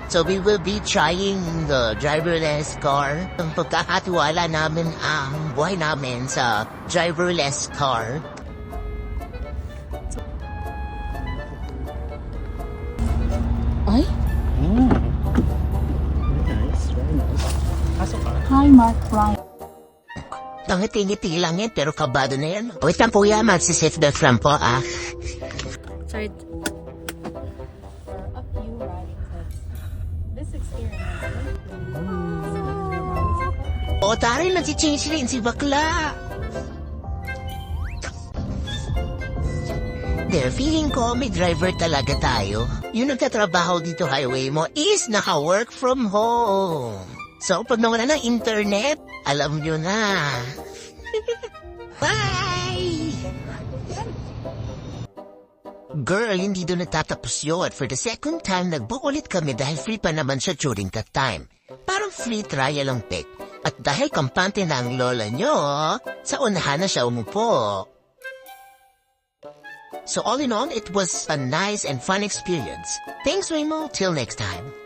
So we will be trying the driverless car. Pagkakatiwala namin ang buhay namin sa driverless car. Ay? Very nice, very nice. Pasok ka. Hi, Mark Ryan. Tangiti-ngiti lang yan, pero kabado na yan. Wait lang po yan, magsisafe the front po, Sorry. For a few riding sets, this experience. O, taray, nag-change rin si bakla. There, feeling ko may driver talaga tayo. Yung nagtatrabaho dito highway mo is naka-work from home. So, pag nawala ng internet, alam nyo na. Bye! Girl, hindi doon natatapos yun. For the second time, nag-book ulit kami dahil free pa naman siya during that time. Parang free trial ang pick. At dahil kampante na ang lola nyo, sa unahan na siya umupo. So all in all, it was a nice and fun experience. Thanks, Remo. Till next time.